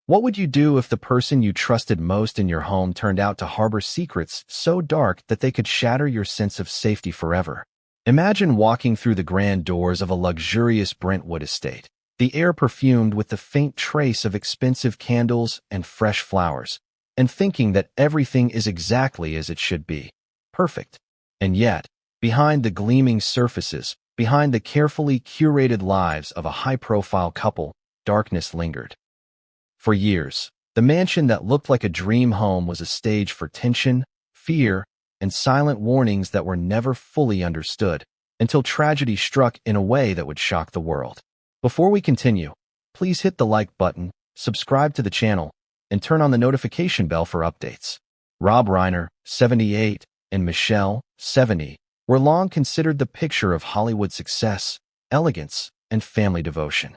What would you do if the person you trusted most in your home turned out to harbor secrets so dark that they could shatter your sense of safety forever? Imagine walking through the grand doors of a luxurious Brentwood estate, the air perfumed with the faint trace of expensive candles and fresh flowers, and thinking that everything is exactly as it should be, perfect. And yet, behind the gleaming surfaces, behind the carefully curated lives of a high-profile couple, darkness lingered. For years, the mansion that looked like a dream home was a stage for tension, fear, and silent warnings that were never fully understood, until tragedy struck in a way that would shock the world. Before we continue, please hit the like button, subscribe to the channel, and turn on the notification bell for updates. Rob Reiner, 78, and Michelle, 70, were long considered the picture of Hollywood success, elegance, and family devotion.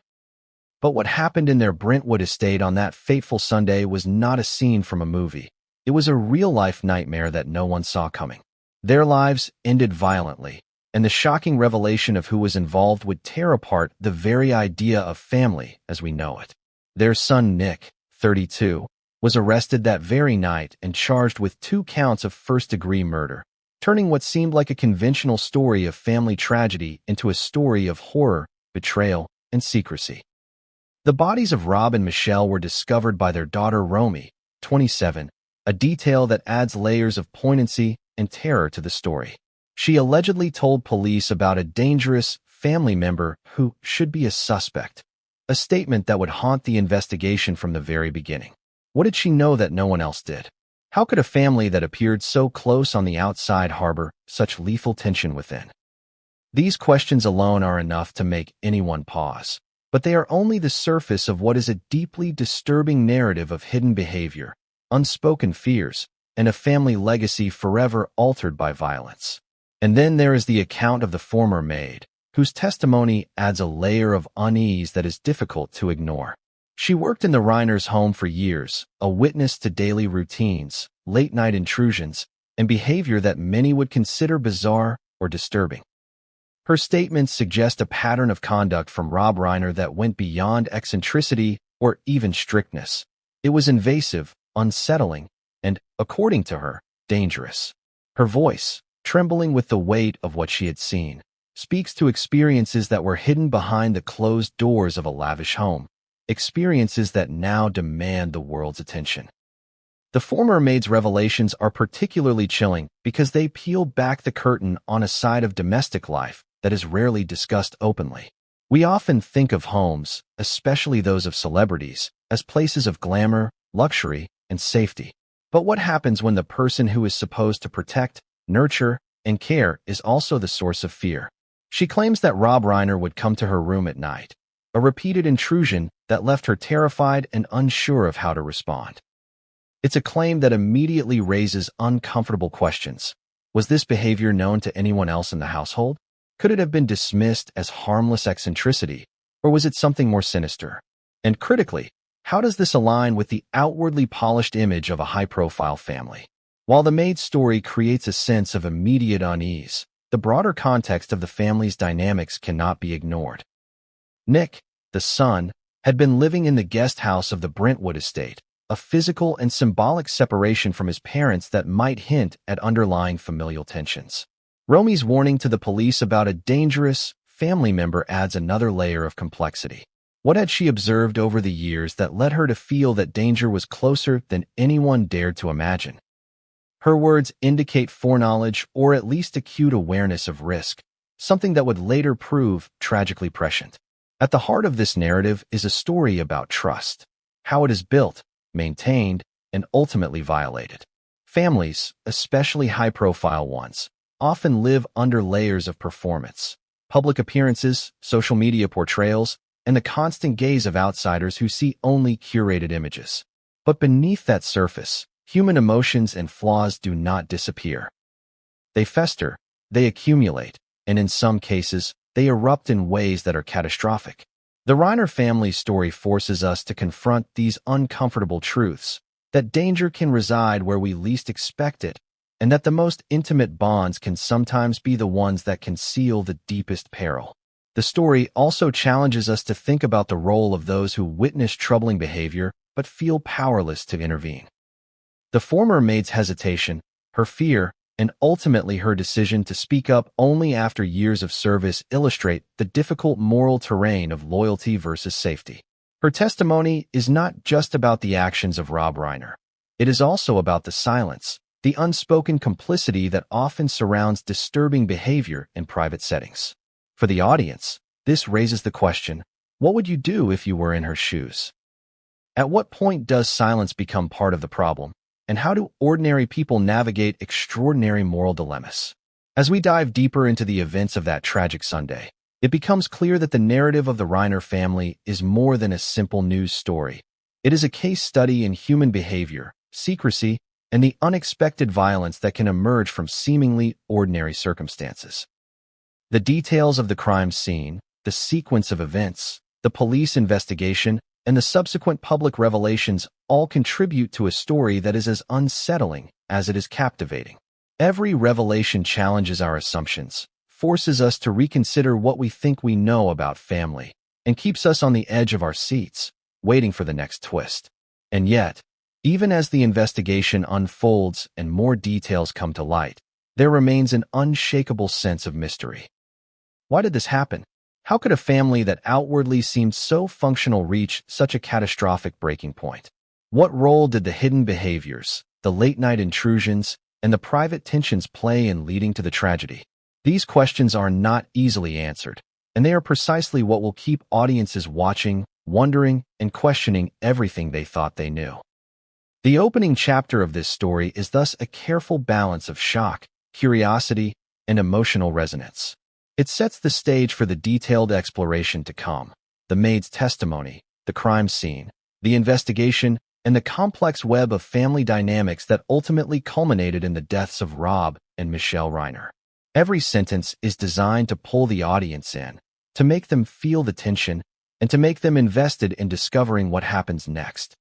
But what happened in their Brentwood estate on that fateful Sunday was not a scene from a movie. It was a real-life nightmare that no one saw coming. Their lives ended violently, and the shocking revelation of who was involved would tear apart the very idea of family as we know it. Their son Nick, 32, was arrested that very night and charged with 2 counts of first-degree murder, turning what seemed like a conventional story of family tragedy into a story of horror, betrayal, and secrecy. The bodies of Rob and Michelle were discovered by their daughter Romy, 27, a detail that adds layers of poignancy and terror to the story. She allegedly told police about a dangerous family member who should be a suspect, a statement that would haunt the investigation from the very beginning. What did she know that no one else did? How could a family that appeared so close on the outside harbor such lethal tension within? These questions alone are enough to make anyone pause. But they are only the surface of what is a deeply disturbing narrative of hidden behavior, unspoken fears, and a family legacy forever altered by violence. And then there is the account of the former maid, whose testimony adds a layer of unease that is difficult to ignore. She worked in the Reiners' home for years, a witness to daily routines, late-night intrusions, and behavior that many would consider bizarre or disturbing. Her statements suggest a pattern of conduct from Rob Reiner that went beyond eccentricity or even strictness. It was invasive, unsettling, and, according to her, dangerous. Her voice, trembling with the weight of what she had seen, speaks to experiences that were hidden behind the closed doors of a lavish home, experiences that now demand the world's attention. The former maid's revelations are particularly chilling because they peel back the curtain on a side of domestic life that is rarely discussed openly. We often think of homes, especially those of celebrities, as places of glamour, luxury, and safety. But what happens when the person who is supposed to protect, nurture, and care is also the source of fear? She claims that Rob Reiner would come to her room at night, a repeated intrusion that left her terrified and unsure of how to respond. It's a claim that immediately raises uncomfortable questions. Was this behavior known to anyone else in the household? Could it have been dismissed as harmless eccentricity, or was it something more sinister? And critically, how does this align with the outwardly polished image of a high-profile family? While the maid's story creates a sense of immediate unease, the broader context of the family's dynamics cannot be ignored. Nick, the son, had been living in the guest house of the Brentwood estate, a physical and symbolic separation from his parents that might hint at underlying familial tensions. Romy's warning to the police about a dangerous family member adds another layer of complexity. What had she observed over the years that led her to feel that danger was closer than anyone dared to imagine? Her words indicate foreknowledge or at least acute awareness of risk, something that would later prove tragically prescient. At the heart of this narrative is a story about trust, how it is built, maintained, and ultimately violated. Families, especially high-profile ones, often live under layers of performance, public appearances, social media portrayals, and the constant gaze of outsiders who see only curated images. But beneath that surface, human emotions and flaws do not disappear. They fester, they accumulate, and in some cases, they erupt in ways that are catastrophic. The Reiner family's story forces us to confront these uncomfortable truths, that danger can reside where we least expect it, and that the most intimate bonds can sometimes be the ones that conceal the deepest peril. The story also challenges us to think about the role of those who witness troubling behavior but feel powerless to intervene. The former maid's hesitation, her fear, and ultimately her decision to speak up only after years of service illustrate the difficult moral terrain of loyalty versus safety. Her testimony is not just about the actions of Rob Reiner. It is also about the silence, the unspoken complicity that often surrounds disturbing behavior in private settings. For the audience, this raises the question, what would you do if you were in her shoes? At what point does silence become part of the problem? And how do ordinary people navigate extraordinary moral dilemmas? As we dive deeper into the events of that tragic Sunday, it becomes clear that the narrative of the Reiner family is more than a simple news story. It is a case study in human behavior, secrecy, and the unexpected violence that can emerge from seemingly ordinary circumstances. The details of the crime scene, the sequence of events, the police investigation, and the subsequent public revelations all contribute to a story that is as unsettling as it is captivating. Every revelation challenges our assumptions, forces us to reconsider what we think we know about family, and keeps us on the edge of our seats, waiting for the next twist. And yet, even as the investigation unfolds and more details come to light, there remains an unshakable sense of mystery. Why did this happen? How could a family that outwardly seemed so functional reach such a catastrophic breaking point? What role did the hidden behaviors, the late-night intrusions, and the private tensions play in leading to the tragedy? These questions are not easily answered, and they are precisely what will keep audiences watching, wondering, and questioning everything they thought they knew. The opening chapter of this story is thus a careful balance of shock, curiosity, and emotional resonance. It sets the stage for the detailed exploration to come, the maid's testimony, the crime scene, the investigation, and the complex web of family dynamics that ultimately culminated in the deaths of Rob and Michelle Reiner. Every sentence is designed to pull the audience in, to make them feel the tension, and to make them invested in discovering what happens next.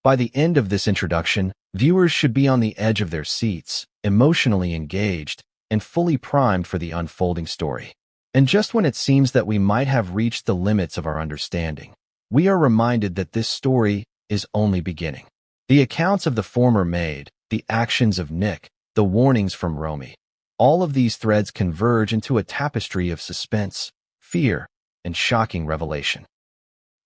By the end of this introduction, viewers should be on the edge of their seats, emotionally engaged, and fully primed for the unfolding story. And just when it seems that we might have reached the limits of our understanding, we are reminded that this story is only beginning. The accounts of the former maid, the actions of Nick, the warnings from Romy, all of these threads converge into a tapestry of suspense, fear, and shocking revelation.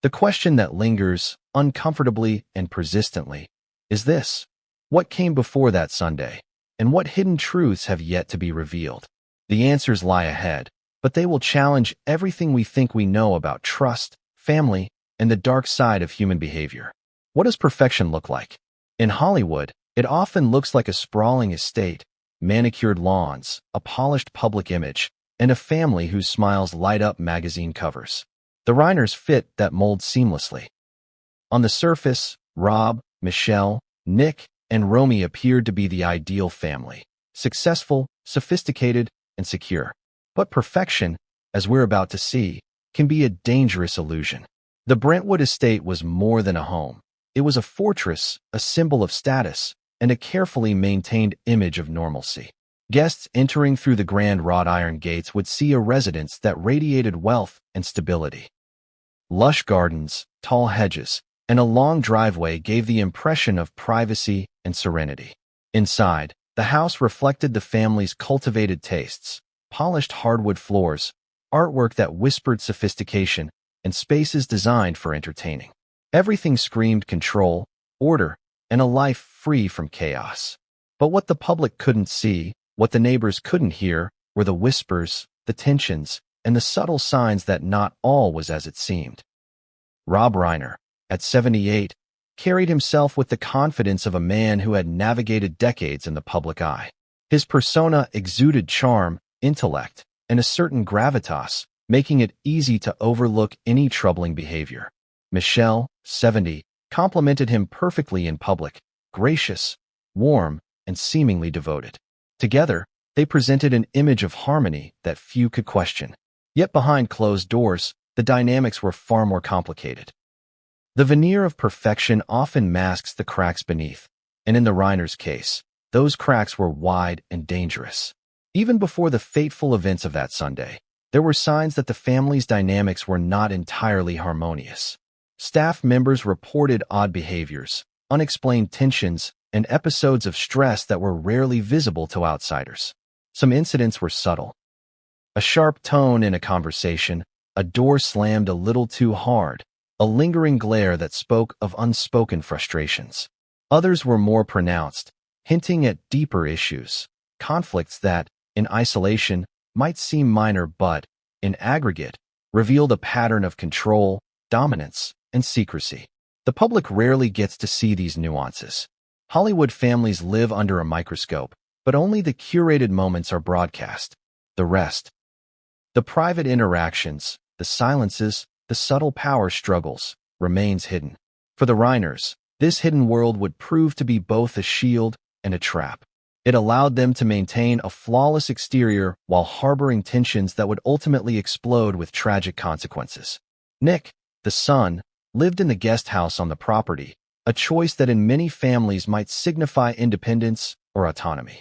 The question that lingers, uncomfortably and persistently, is this: what came before that Sunday? And what hidden truths have yet to be revealed? The answers lie ahead, but they will challenge everything we think we know about trust, family, and the dark side of human behavior. What does perfection look like? In Hollywood, it often looks like a sprawling estate, manicured lawns, a polished public image, and a family whose smiles light up magazine covers. The Reiners fit that mold seamlessly. On the surface, Rob, Michelle, Nick, and Romy appeared to be the ideal family, successful, sophisticated, and secure. But perfection, as we're about to see, can be a dangerous illusion. The Brentwood estate was more than a home. It was a fortress, a symbol of status, and a carefully maintained image of normalcy. Guests entering through the grand wrought iron gates would see a residence that radiated wealth and stability. Lush gardens, tall hedges, and a long driveway gave the impression of privacy and serenity. Inside, the house reflected the family's cultivated tastes: polished hardwood floors, artwork that whispered sophistication, and spaces designed for entertaining. Everything screamed control, order, and a life free from chaos. But what the public couldn't see, what the neighbors couldn't hear, were the whispers, the tensions, and the subtle signs that not all was as it seemed. Rob Reiner, at 78, carried himself with the confidence of a man who had navigated decades in the public eye. His persona exuded charm, intellect, and a certain gravitas, making it easy to overlook any troubling behavior. Michelle, 70, complimented him perfectly in public, gracious, warm, and seemingly devoted. Together, they presented an image of harmony that few could question. Yet behind closed doors, the dynamics were far more complicated. The veneer of perfection often masks the cracks beneath, and in the Reiners' case, those cracks were wide and dangerous. Even before the fateful events of that Sunday, there were signs that the family's dynamics were not entirely harmonious. Staff members reported odd behaviors, unexplained tensions, and episodes of stress that were rarely visible to outsiders. Some incidents were subtle. A sharp tone in a conversation, a door slammed a little too hard, a lingering glare that spoke of unspoken frustrations. Others were more pronounced, hinting at deeper issues, conflicts that, in isolation, might seem minor but, in aggregate, revealed a pattern of control, dominance, and secrecy. The public rarely gets to see these nuances. Hollywood families live under a microscope, but only the curated moments are broadcast. The rest, the private interactions, the silences, the subtle power struggles, remains hidden. For the Reiners, this hidden world would prove to be both a shield and a trap. It allowed them to maintain a flawless exterior while harboring tensions that would ultimately explode with tragic consequences. Nick, the son, lived in the guest house on the property, a choice that in many families might signify independence or autonomy.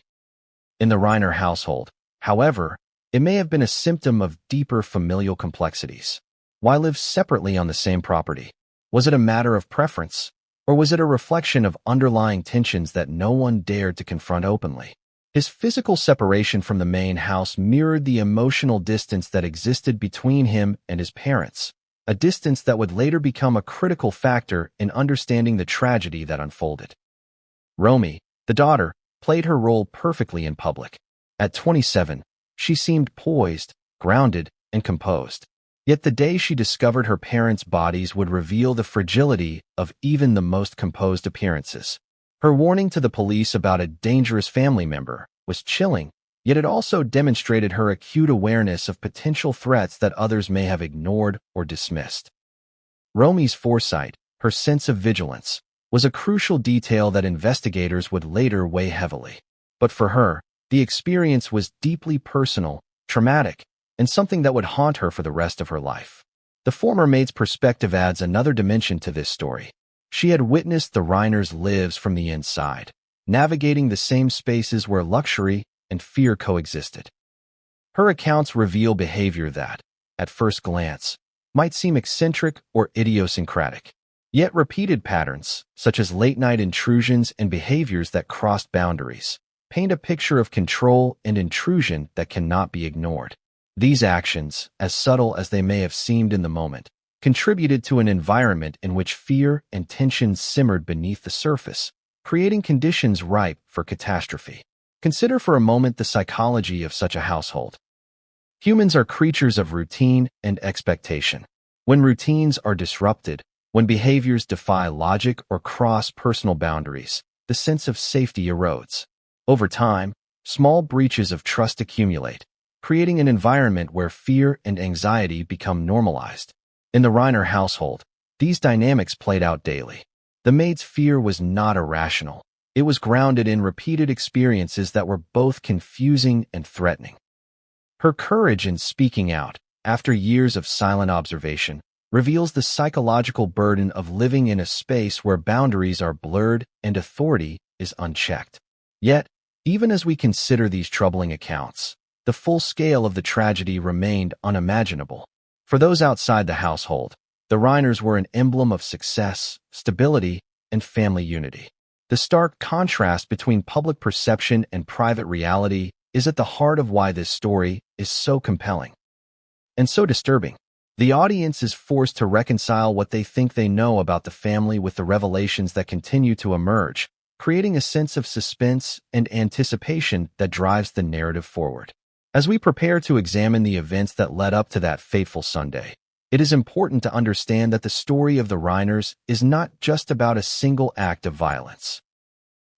In the Reiner household, however, it may have been a symptom of deeper familial complexities. Why live separately on the same property? Was it a matter of preference, or was it a reflection of underlying tensions that no one dared to confront openly? His physical separation from the main house mirrored the emotional distance that existed between him and his parents, a distance that would later become a critical factor in understanding the tragedy that unfolded. Romy, the daughter, played her role perfectly in public. At 27, she seemed poised, grounded, and composed. Yet the day she discovered her parents' bodies would reveal the fragility of even the most composed appearances. Her warning to the police about a dangerous family member was chilling, yet it also demonstrated her acute awareness of potential threats that others may have ignored or dismissed. Romy's foresight, her sense of vigilance, was a crucial detail that investigators would later weigh heavily. But for her, the experience was deeply personal, traumatic, and something that would haunt her for the rest of her life. The former maid's perspective adds another dimension to this story. She had witnessed the Reiners' lives from the inside, navigating the same spaces where luxury and fear coexisted. Her accounts reveal behavior that, at first glance, might seem eccentric or idiosyncratic. Yet repeated patterns, such as late-night intrusions and behaviors that crossed boundaries, paint a picture of control and intrusion that cannot be ignored. These actions, as subtle as they may have seemed in the moment, contributed to an environment in which fear and tension simmered beneath the surface, creating conditions ripe for catastrophe. Consider for a moment the psychology of such a household. Humans are creatures of routine and expectation. When routines are disrupted, when behaviors defy logic or cross personal boundaries, the sense of safety erodes. Over time, small breaches of trust accumulate, creating an environment where fear and anxiety become normalized. In the Reiner household, these dynamics played out daily. The maid's fear was not irrational. It was grounded in repeated experiences that were both confusing and threatening. Her courage in speaking out, after years of silent observation, reveals the psychological burden of living in a space where boundaries are blurred and authority is unchecked. Yet, even as we consider these troubling accounts, the full scale of the tragedy remained unimaginable. For those outside the household, the Reiners were an emblem of success, stability, and family unity. The stark contrast between public perception and private reality is at the heart of why this story is so compelling and so disturbing. The audience is forced to reconcile what they think they know about the family with the revelations that continue to emerge, creating a sense of suspense and anticipation that drives the narrative forward. As we prepare to examine the events that led up to that fateful Sunday, it is important to understand that the story of the Reiners is not just about a single act of violence.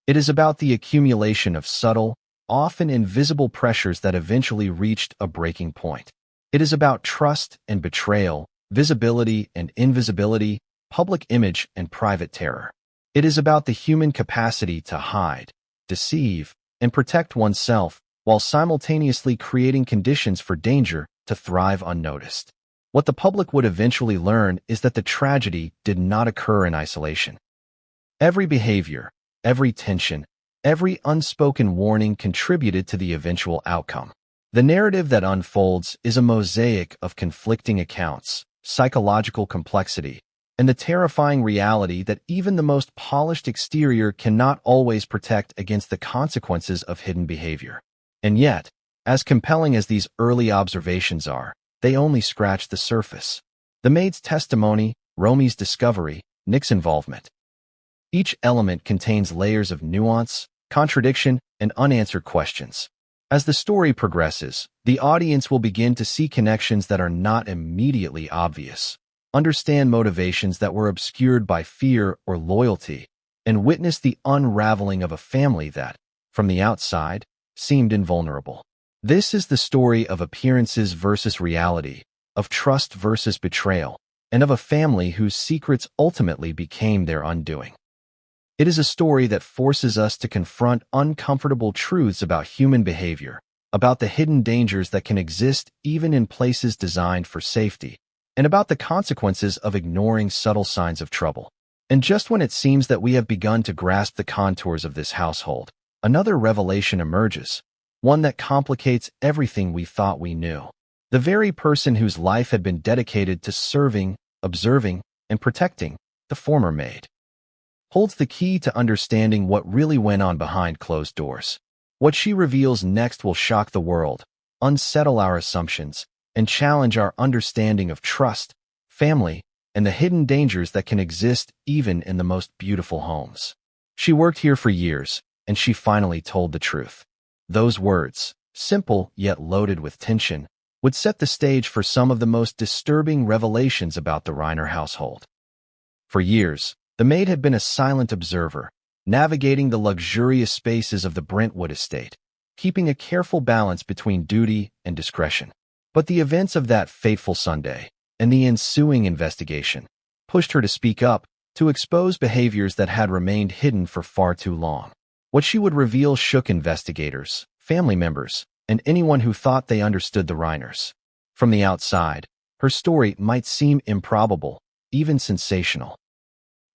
It is about the accumulation of subtle, often invisible pressures that eventually reached a breaking point. It is about trust and betrayal, visibility and invisibility, public image and private terror. It is about the human capacity to hide, deceive, and protect oneself, while simultaneously creating conditions for danger to thrive unnoticed. What the public would eventually learn is that the tragedy did not occur in isolation. Every behavior, every tension, every unspoken warning contributed to the eventual outcome. The narrative that unfolds is a mosaic of conflicting accounts, psychological complexity, and the terrifying reality that even the most polished exterior cannot always protect against the consequences of hidden behavior. And yet, as compelling as these early observations are, they only scratch the surface. The maid's testimony, Romy's discovery, Nick's involvement. Each element contains layers of nuance, contradiction, and unanswered questions. As the story progresses, the audience will begin to see connections that are not immediately obvious, understand motivations that were obscured by fear or loyalty, and witness the unraveling of a family that, from the outside, seemed invulnerable. This is the story of appearances versus reality, of trust versus betrayal, and of a family whose secrets ultimately became their undoing. It is a story that forces us to confront uncomfortable truths about human behavior, about the hidden dangers that can exist even in places designed for safety, and about the consequences of ignoring subtle signs of trouble. And just when it seems that we have begun to grasp the contours of this household, another revelation emerges, one that complicates everything we thought we knew. The very person whose life had been dedicated to serving, observing, and protecting, the former maid, holds the key to understanding what really went on behind closed doors. What she reveals next will shock the world, unsettle our assumptions, and challenge our understanding of trust, family, and the hidden dangers that can exist even in the most beautiful homes. She worked here for years, and she finally told the truth. Those words, simple yet loaded with tension, would set the stage for some of the most disturbing revelations about the Reiner household. For years, the maid had been a silent observer, navigating the luxurious spaces of the Brentwood estate, keeping a careful balance between duty and discretion. But the events of that fateful Sunday, and the ensuing investigation, pushed her to speak up, to expose behaviors that had remained hidden for far too long. What she would reveal shook investigators, family members, and anyone who thought they understood the Reiners. From the outside, her story might seem improbable, even sensational.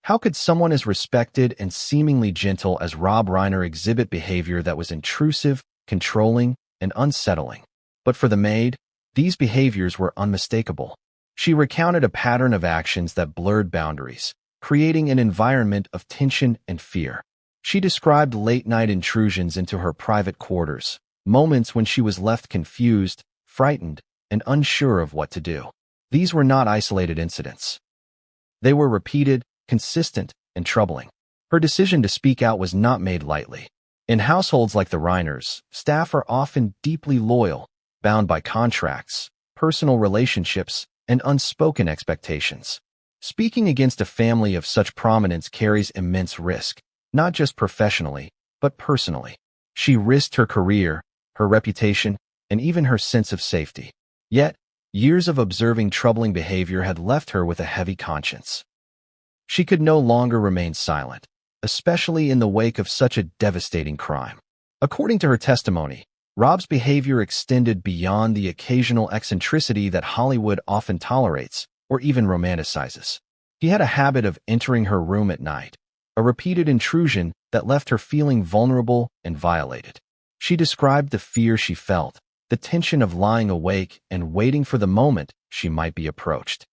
How could someone as respected and seemingly gentle as Rob Reiner exhibit behavior that was intrusive, controlling, and unsettling? But for the maid, these behaviors were unmistakable. She recounted a pattern of actions that blurred boundaries, creating an environment of tension and fear. She described late-night intrusions into her private quarters, moments when she was left confused, frightened, and unsure of what to do. These were not isolated incidents. They were repeated, consistent, and troubling. Her decision to speak out was not made lightly. In households like the Reiners, staff are often deeply loyal, bound by contracts, personal relationships, and unspoken expectations. Speaking against a family of such prominence carries immense risk, not just professionally, but personally. She risked her career, her reputation, and even her sense of safety. Yet, years of observing troubling behavior had left her with a heavy conscience. She could no longer remain silent, especially in the wake of such a devastating crime. According to her testimony, Rob's behavior extended beyond the occasional eccentricity that Hollywood often tolerates or even romanticizes. He had a habit of entering her room at night, a repeated intrusion that left her feeling vulnerable and violated. She described the fear she felt, the tension of lying awake and waiting for the moment she might be approached.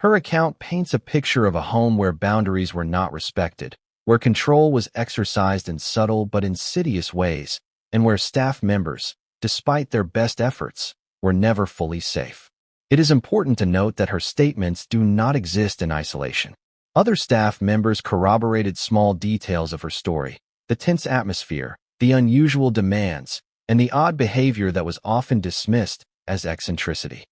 Her account paints a picture of a home where boundaries were not respected, where control was exercised in subtle but insidious ways, and where staff members, despite their best efforts, were never fully safe. It is important to note that her statements do not exist in isolation. Other staff members corroborated small details of her story, the tense atmosphere, the unusual demands, and the odd behavior that was often dismissed as eccentricity.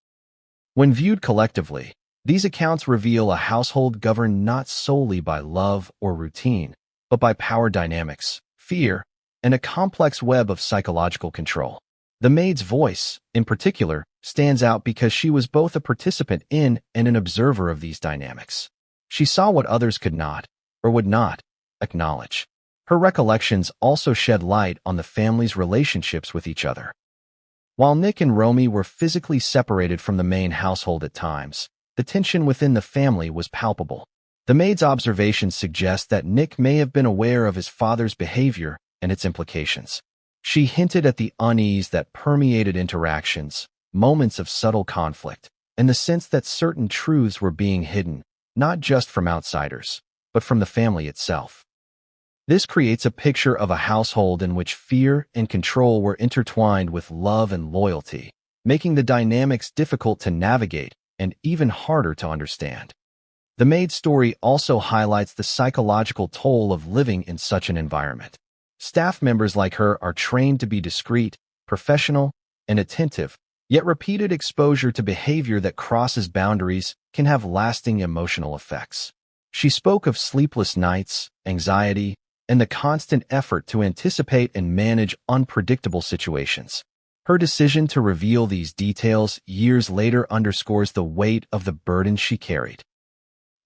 When viewed collectively, these accounts reveal a household governed not solely by love or routine, but by power dynamics, fear, and a complex web of psychological control. The maid's voice, in particular, stands out because she was both a participant in and an observer of these dynamics. She saw what others could not, or would not, acknowledge. Her recollections also shed light on the family's relationships with each other. While Nick and Romy were physically separated from the main household at times, the tension within the family was palpable. The maid's observations suggest that Nick may have been aware of his father's behavior and its implications. She hinted at the unease that permeated interactions, moments of subtle conflict, and the sense that certain truths were being hidden, not just from outsiders, but from the family itself. This creates a picture of a household in which fear and control were intertwined with love and loyalty, making the dynamics difficult to navigate and even harder to understand. The Maid story also highlights the psychological toll of living in such an environment. Staff members like her are trained to be discreet, professional, and attentive, yet repeated exposure to behavior that crosses boundaries can have lasting emotional effects. She spoke of sleepless nights, anxiety, and the constant effort to anticipate and manage unpredictable situations. Her decision to reveal these details years later underscores the weight of the burden she carried.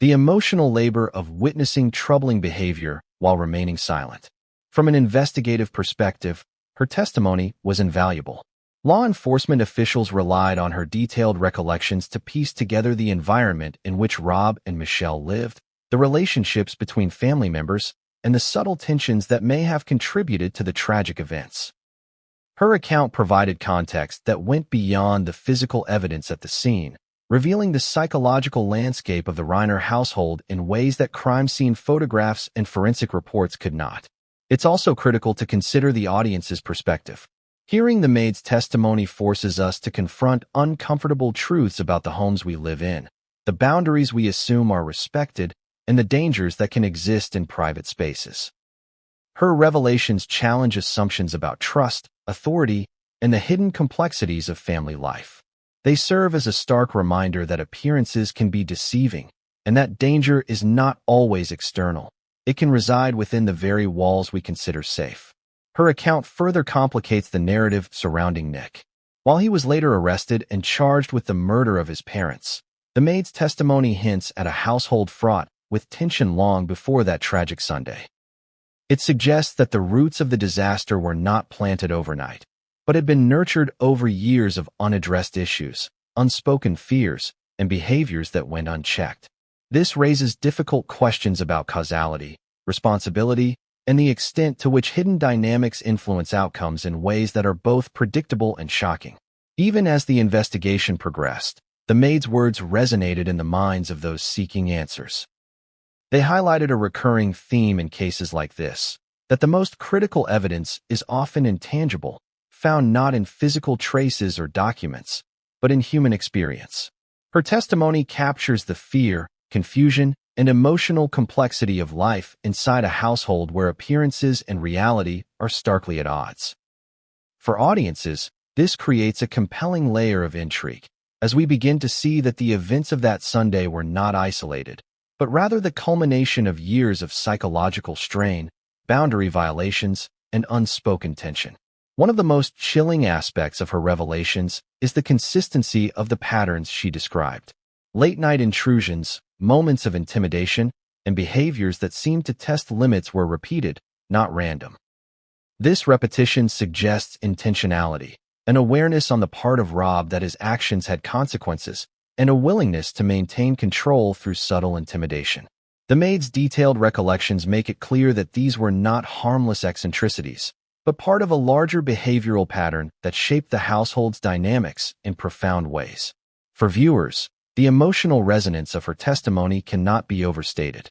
The emotional labor of witnessing troubling behavior while remaining silent. From an investigative perspective, her testimony was invaluable. Law enforcement officials relied on her detailed recollections to piece together the environment in which Rob and Michelle lived, the relationships between family members, and the subtle tensions that may have contributed to the tragic events. Her account provided context that went beyond the physical evidence at the scene, revealing the psychological landscape of the Reiner household in ways that crime scene photographs and forensic reports could not. It's also critical to consider the audience's perspective. Hearing the Maid's testimony forces us to confront uncomfortable truths about the homes we live in, the boundaries we assume are respected, and the dangers that can exist in private spaces. Her revelations challenge assumptions about trust, authority, and the hidden complexities of family life. They serve as a stark reminder that appearances can be deceiving, and that danger is not always external. It can reside within the very walls we consider safe. Her account further complicates the narrative surrounding Nick. While he was later arrested and charged with the murder of his parents, the Maid's testimony hints at a household fraught with tension long before that tragic Sunday. It suggests that the roots of the disaster were not planted overnight, but had been nurtured over years of unaddressed issues, unspoken fears, and behaviors that went unchecked. This raises difficult questions about causality, responsibility, and the extent to which hidden dynamics influence outcomes in ways that are both predictable and shocking. Even as the investigation progressed, the Maid's words resonated in the minds of those seeking answers. They highlighted a recurring theme in cases like this, that the most critical evidence is often intangible, found not in physical traces or documents, but in human experience. Her testimony captures the fear, confusion, and emotional complexity of life inside a household where appearances and reality are starkly at odds. For audiences, this creates a compelling layer of intrigue, as we begin to see that the events of that Sunday were not isolated, but rather the culmination of years of psychological strain, boundary violations, and unspoken tension. One of the most chilling aspects of her revelations is the consistency of the patterns she described. Late-night intrusions, moments of intimidation, and behaviors that seemed to test limits were repeated, not random. This repetition suggests intentionality, an awareness on the part of Rob that his actions had consequences, and a willingness to maintain control through subtle intimidation. The Maid's detailed recollections make it clear that these were not harmless eccentricities, but part of a larger behavioral pattern that shaped the household's dynamics in profound ways. For viewers, the emotional resonance of her testimony cannot be overstated.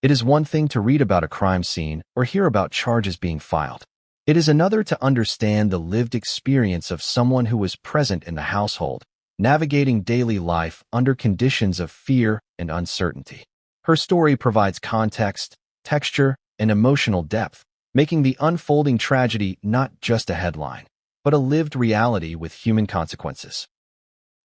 It is one thing to read about a crime scene or hear about charges being filed. It is another to understand the lived experience of someone who was present in the household, navigating daily life under conditions of fear and uncertainty. Her story provides context, texture, and emotional depth, making the unfolding tragedy not just a headline, but a lived reality with human consequences.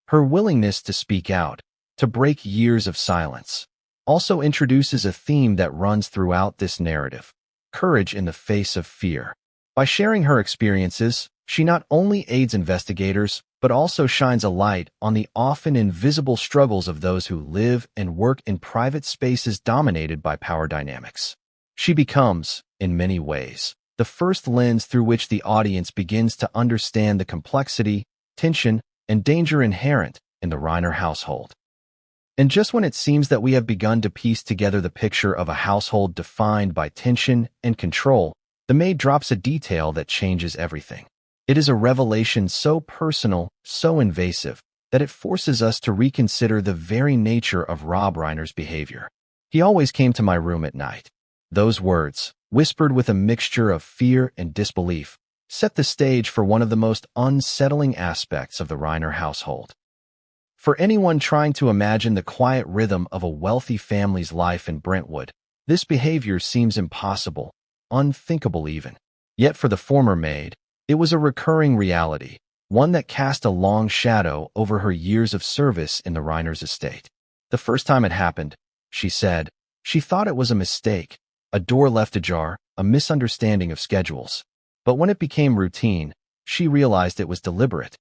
Her willingness to speak out, to break years of silence, also introduces a theme that runs throughout this narrative: courage in the face of fear. By sharing her experiences, she not only aids investigators, but also shines a light on the often invisible struggles of those who live and work in private spaces dominated by power dynamics. She becomes, in many ways, the first lens through which the audience begins to understand the complexity, tension, and danger inherent in the Reiner household. And just when it seems that we have begun to piece together the picture of a household defined by tension and control, the Maid drops a detail that changes everything. It is a revelation so personal, so invasive, that it forces us to reconsider the very nature of Rob Reiner's behavior. He always came to my room at night. Those words, whispered with a mixture of fear and disbelief, set the stage for one of the most unsettling aspects of the Reiner household. For anyone trying to imagine the quiet rhythm of a wealthy family's life in Brentwood, this behavior seems impossible, unthinkable even. Yet for the former maid, it was a recurring reality, one that cast a long shadow over her years of service in the Reiners' estate. The first time it happened, she said, she thought it was a mistake, a door left ajar, a misunderstanding of schedules. But when it became routine, she realized it was deliberate.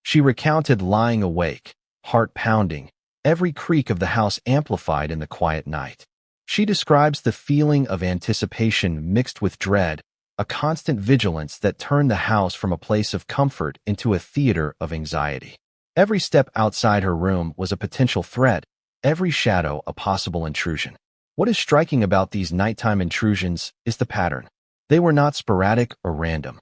She recounted lying awake, heart pounding, every creak of the house amplified in the quiet night. She describes the feeling of anticipation mixed with dread, a constant vigilance that turned the house from a place of comfort into a theater of anxiety. Every step outside her room was a potential threat, every shadow a possible intrusion. What is striking about these nighttime intrusions is the pattern. They were not sporadic or random.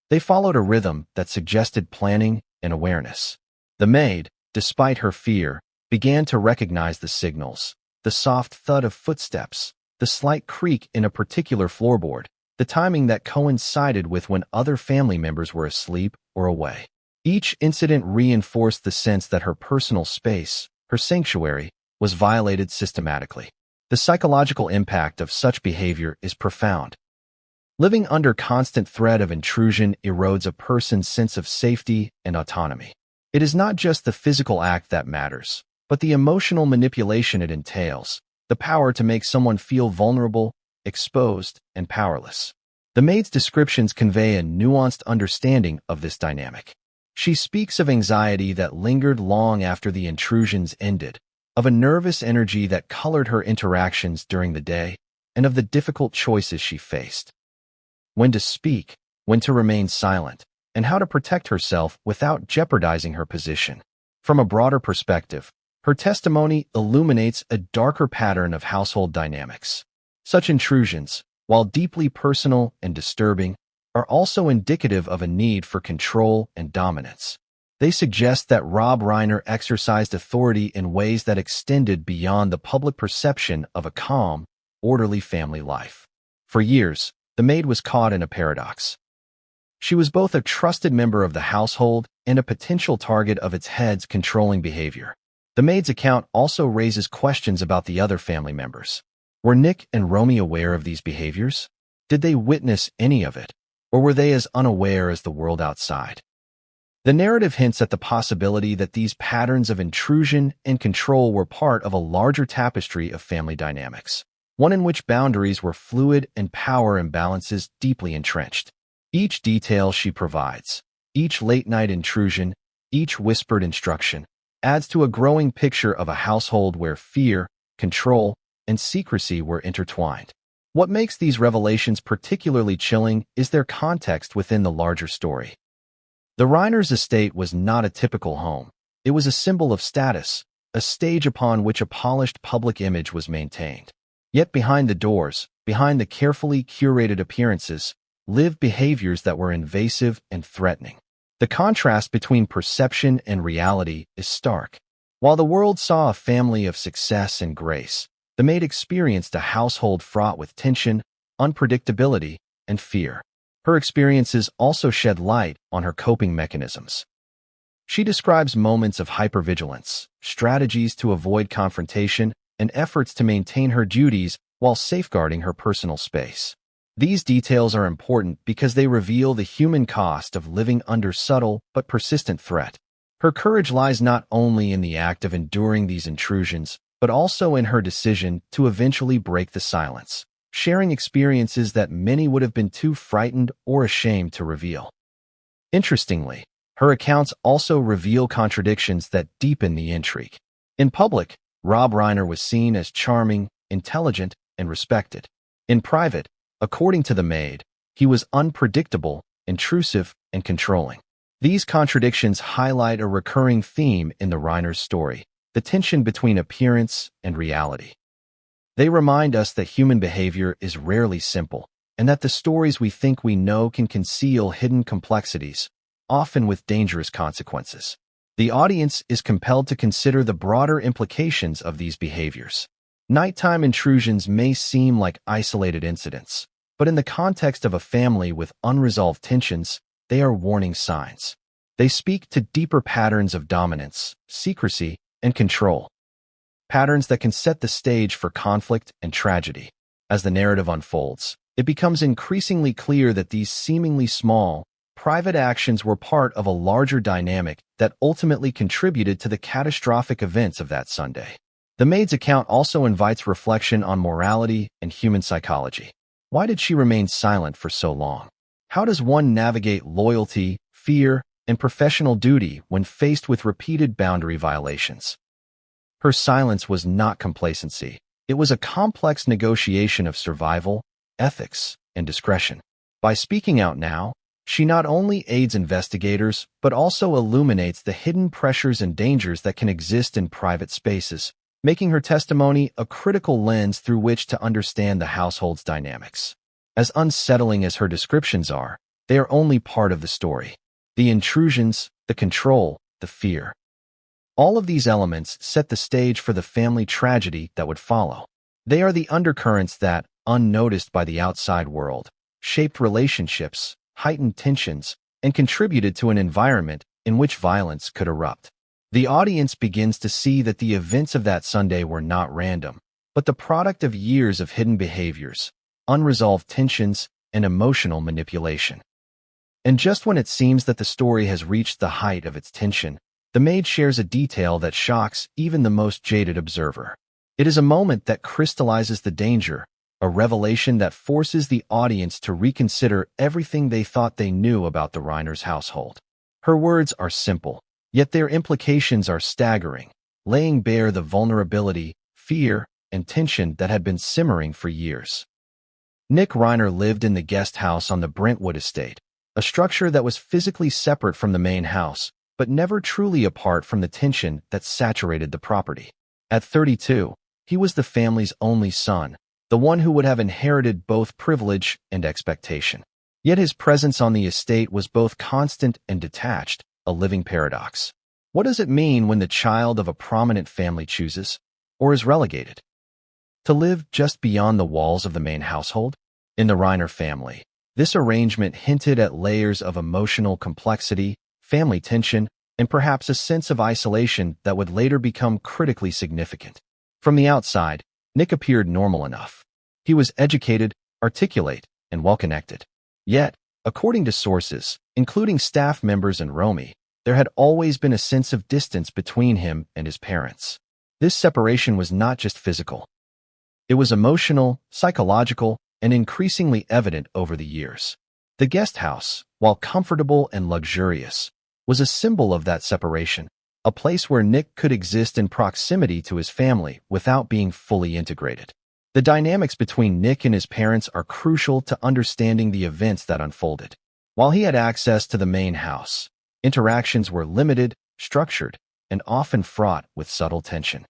They followed a rhythm that suggested planning and awareness. The maid, despite her fear, began to recognize the signals, the soft thud of footsteps, the slight creak in a particular floorboard, the timing that coincided with when other family members were asleep or away. Each incident reinforced the sense that her personal space, her sanctuary, was violated systematically. The psychological impact of such behavior is profound. Living under constant threat of intrusion erodes a person's sense of safety and autonomy. It is not just the physical act that matters, but the emotional manipulation it entails, the power to make someone feel vulnerable, exposed, and powerless. The maid's descriptions convey a nuanced understanding of this dynamic. She speaks of anxiety that lingered long after the intrusions ended, of a nervous energy that colored her interactions during the day, and of the difficult choices she faced. When to speak, when to remain silent, and how to protect herself without jeopardizing her position. From a broader perspective, her testimony illuminates a darker pattern of household dynamics. Such intrusions, while deeply personal and disturbing, are also indicative of a need for control and dominance. They suggest that Rob Reiner exercised authority in ways that extended beyond the public perception of a calm, orderly family life. For years, the maid was caught in a paradox. She was both a trusted member of the household and a potential target of its head's controlling behavior. The maid's account also raises questions about the other family members. Were Nick and Romy aware of these behaviors? Did they witness any of it? Or were they as unaware as the world outside? The narrative hints at the possibility that these patterns of intrusion and control were part of a larger tapestry of family dynamics, one in which boundaries were fluid and power imbalances deeply entrenched. Each detail she provides, each late-night intrusion, each whispered instruction, adds to a growing picture of a household where fear, control, and secrecy were intertwined. What makes these revelations particularly chilling is their context within the larger story. The Reiners' estate was not a typical home. It was a symbol of status, a stage upon which a polished public image was maintained. Yet behind the doors, behind the carefully curated appearances, lived behaviors that were invasive and threatening. The contrast between perception and reality is stark. While the world saw a family of success and grace, the maid experienced a household fraught with tension, unpredictability, and fear. Her experiences also shed light on her coping mechanisms. She describes moments of hypervigilance, strategies to avoid confrontation, and efforts to maintain her duties while safeguarding her personal space. These details are important because they reveal the human cost of living under subtle but persistent threat. Her courage lies not only in the act of enduring these intrusions, but also in her decision to eventually break the silence, sharing experiences that many would have been too frightened or ashamed to reveal. Interestingly, her accounts also reveal contradictions that deepen the intrigue. In public, Rob Reiner was seen as charming, intelligent, and respected. In private, according to the maid, he was unpredictable, intrusive, and controlling. These contradictions highlight a recurring theme in the Reiners' story, the tension between appearance and reality. They remind us that human behavior is rarely simple, and that the stories we think we know can conceal hidden complexities, often with dangerous consequences. The audience is compelled to consider the broader implications of these behaviors. Nighttime intrusions may seem like isolated incidents, but in the context of a family with unresolved tensions, they are warning signs. They speak to deeper patterns of dominance, secrecy, and control. Patterns that can set the stage for conflict and tragedy. As the narrative unfolds, it becomes increasingly clear that these seemingly small, private actions were part of a larger dynamic that ultimately contributed to the catastrophic events of that Sunday. The maid's account also invites reflection on morality and human psychology. Why did she remain silent for so long? How does one navigate loyalty, fear, and professional duty when faced with repeated boundary violations? Her silence was not complacency. It was a complex negotiation of survival, ethics, and discretion. By speaking out now, she not only aids investigators, but also illuminates the hidden pressures and dangers that can exist in private spaces, making her testimony a critical lens through which to understand the household's dynamics. As unsettling as her descriptions are, they are only part of the story. The intrusions, the control, the fear. All of these elements set the stage for the family tragedy that would follow. They are the undercurrents that, unnoticed by the outside world, shaped relationships, heightened tensions, and contributed to an environment in which violence could erupt. The audience begins to see that the events of that Sunday were not random, but the product of years of hidden behaviors, unresolved tensions, and emotional manipulation. And just when it seems that the story has reached the height of its tension, the maid shares a detail that shocks even the most jaded observer. It is a moment that crystallizes the danger, a revelation that forces the audience to reconsider everything they thought they knew about the Reiners household. Her words are simple, yet their implications are staggering, laying bare the vulnerability, fear, and tension that had been simmering for years. Nick Reiner lived in the guest house on the Brentwood estate, a structure that was physically separate from the main house, but never truly apart from the tension that saturated the property. At 32, he was the family's only son, the one who would have inherited both privilege and expectation. Yet his presence on the estate was both constant and detached, a living paradox. What does it mean when the child of a prominent family chooses, or is relegated, to live just beyond the walls of the main household? In the Reiner family, this arrangement hinted at layers of emotional complexity, family tension, and perhaps a sense of isolation that would later become critically significant. From the outside, Nick appeared normal enough. He was educated, articulate, and well-connected. Yet, according to sources, including staff members and Romy, there had always been a sense of distance between him and his parents. This separation was not just physical. It was emotional, psychological, and increasingly evident over the years. The guest house, while comfortable and luxurious, was a symbol of that separation, a place where Nick could exist in proximity to his family without being fully integrated. The dynamics between Nick and his parents are crucial to understanding the events that unfolded. While he had access to the main house, interactions were limited, structured, and often fraught with subtle tension.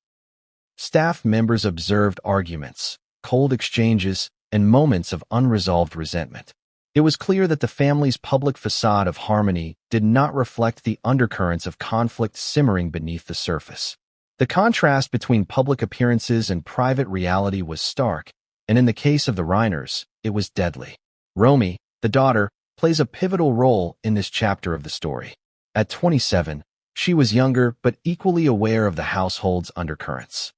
Staff members observed arguments, cold exchanges, and moments of unresolved resentment. It was clear that the family's public facade of harmony did not reflect the undercurrents of conflict simmering beneath the surface. The contrast between public appearances and private reality was stark, and in the case of the Reiners, it was deadly. Romy, the daughter, plays a pivotal role in this chapter of the story. At 27, she was younger but equally aware of the household's undercurrents.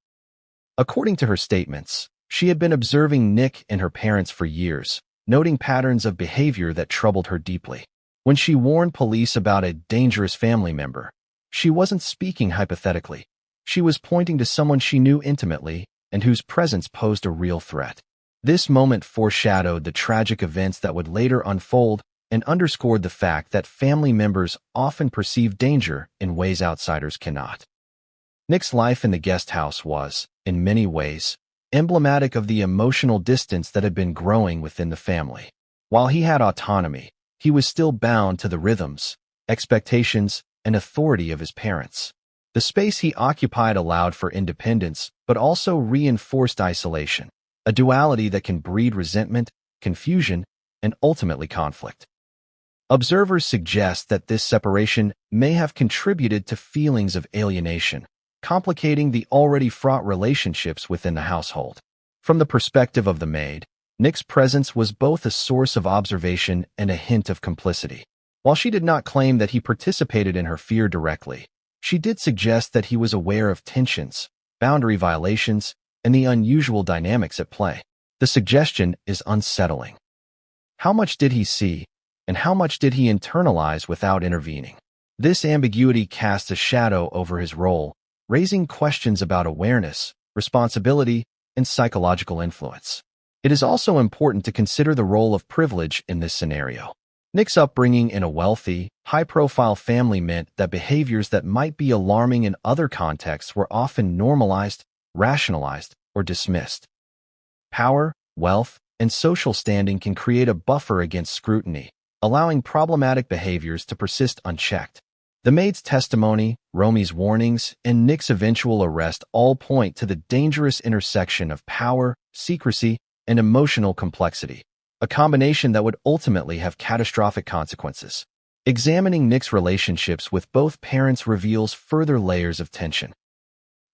According to her statements, she had been observing Nick and her parents for years, noting patterns of behavior that troubled her deeply. When she warned police about a dangerous family member, she wasn't speaking hypothetically. She was pointing to someone she knew intimately and whose presence posed a real threat. This moment foreshadowed the tragic events that would later unfold and underscored the fact that family members often perceive danger in ways outsiders cannot. Nick's life in the guest house was, in many ways, emblematic of the emotional distance that had been growing within the family. While he had autonomy, he was still bound to the rhythms, expectations, and authority of his parents. The space he occupied allowed for independence, but also reinforced isolation, a duality that can breed resentment, confusion, and ultimately conflict. Observers suggest that this separation may have contributed to feelings of alienation, complicating the already fraught relationships within the household. From the perspective of the maid, Nick's presence was both a source of observation and a hint of complicity. While she did not claim that he participated in her fear directly, she did suggest that he was aware of tensions, boundary violations, and the unusual dynamics at play. The suggestion is unsettling. How much did he see, and how much did he internalize without intervening? This ambiguity casts a shadow over his role, raising questions about awareness, responsibility, and psychological influence. It is also important to consider the role of privilege in this scenario. Nick's upbringing in a wealthy, high-profile family meant that behaviors that might be alarming in other contexts were often normalized, rationalized, or dismissed. Power, wealth, and social standing can create a buffer against scrutiny, allowing problematic behaviors to persist unchecked. The maid's testimony, Romy's warnings, and Nick's eventual arrest all point to the dangerous intersection of power, secrecy, and emotional complexity, a combination that would ultimately have catastrophic consequences. Examining Nick's relationships with both parents reveals further layers of tension.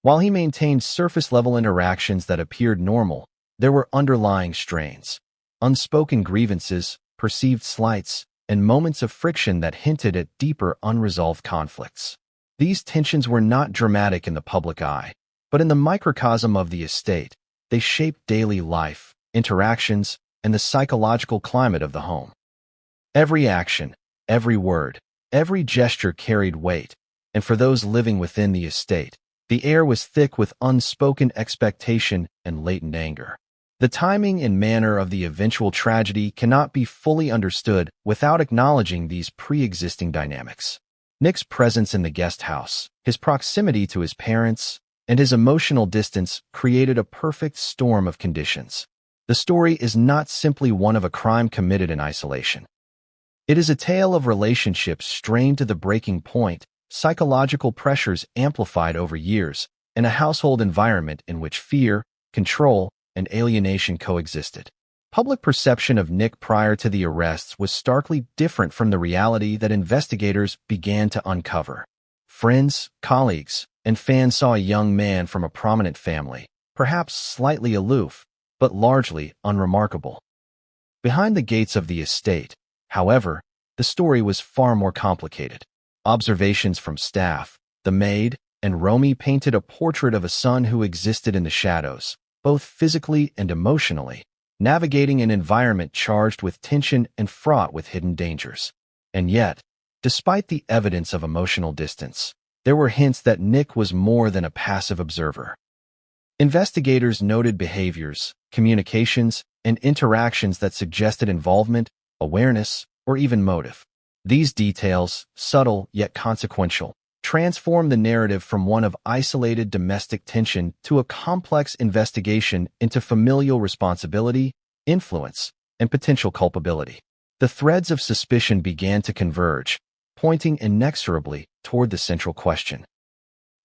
While he maintained surface-level interactions that appeared normal, there were underlying strains, unspoken grievances, perceived slights, and moments of friction that hinted at deeper unresolved conflicts. These tensions were not dramatic in the public eye, but in the microcosm of the estate, they shaped daily life, interactions, and the psychological climate of the home. Every action, every word, every gesture carried weight, and for those living within the estate, the air was thick with unspoken expectation and latent anger. The timing and manner of the eventual tragedy cannot be fully understood without acknowledging these pre-existing dynamics. Nick's presence in the guest house, his proximity to his parents, and his emotional distance created a perfect storm of conditions. The story is not simply one of a crime committed in isolation. It is a tale of relationships strained to the breaking point, psychological pressures amplified over years, and a household environment in which fear, control, and alienation coexisted. Public perception of Nick prior to the arrests was starkly different from the reality that investigators began to uncover. Friends, colleagues, and fans saw a young man from a prominent family, perhaps slightly aloof, but largely unremarkable. Behind the gates of the estate, however, the story was far more complicated. Observations from staff, the maid, and Romy painted a portrait of a son who existed in the shadows, both physically and emotionally, navigating an environment charged with tension and fraught with hidden dangers. And yet, despite the evidence of emotional distance, there were hints that Nick was more than a passive observer. Investigators noted behaviors, communications, and interactions that suggested involvement, awareness, or even motive. These details, subtle yet consequential, transform the narrative from one of isolated domestic tension to a complex investigation into familial responsibility, influence, and potential culpability. The threads of suspicion began to converge, pointing inexorably toward the central question.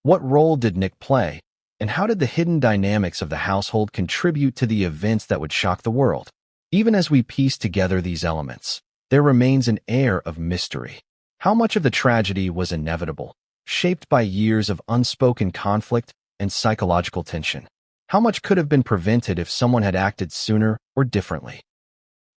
What role did Nick play, and how did the hidden dynamics of the household contribute to the events that would shock the world? Even as we piece together these elements, there remains an air of mystery. How much of the tragedy was inevitable, shaped by years of unspoken conflict and psychological tension? How much could have been prevented if someone had acted sooner or differently?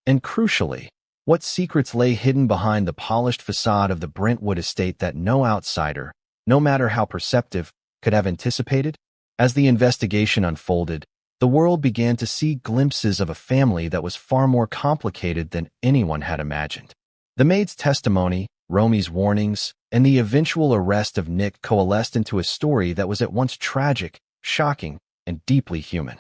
And crucially, what secrets lay hidden behind the polished facade of the Brentwood estate that no outsider, no matter how perceptive, could have anticipated? As the investigation unfolded, the world began to see glimpses of a family that was far more complicated than anyone had imagined. The maid's testimony, Romy's warnings, and the eventual arrest of Nick coalesced into a story that was at once tragic, shocking, and deeply human.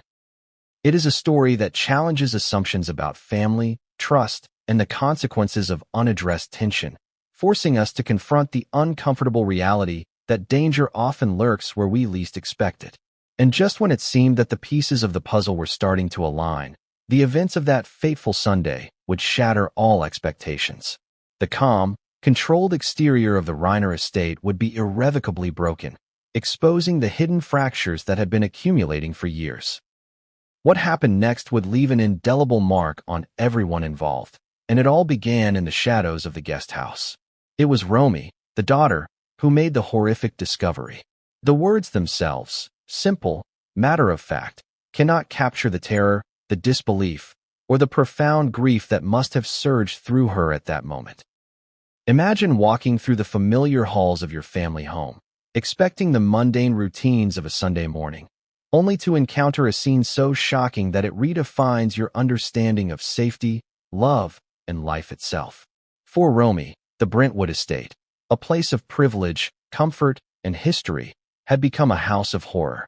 It is a story that challenges assumptions about family, trust, and the consequences of unaddressed tension, forcing us to confront the uncomfortable reality that danger often lurks where we least expect it. And just when it seemed that the pieces of the puzzle were starting to align, the events of that fateful Sunday would shatter all expectations. The calm, controlled exterior of the Reiner estate would be irrevocably broken, exposing the hidden fractures that had been accumulating for years. What happened next would leave an indelible mark on everyone involved. and it all began in the shadows of the guest house. It was Romy, the daughter, who made the horrific discovery. The words themselves, simple, matter-of-fact, cannot capture the terror, the disbelief, or the profound grief that must have surged through her at that moment. Imagine walking through the familiar halls of your family home, expecting the mundane routines of a Sunday morning, only to encounter a scene so shocking that it redefines your understanding of safety, love, and life itself. For Romy, the Brentwood estate, a place of privilege, comfort, and history, had become a house of horror.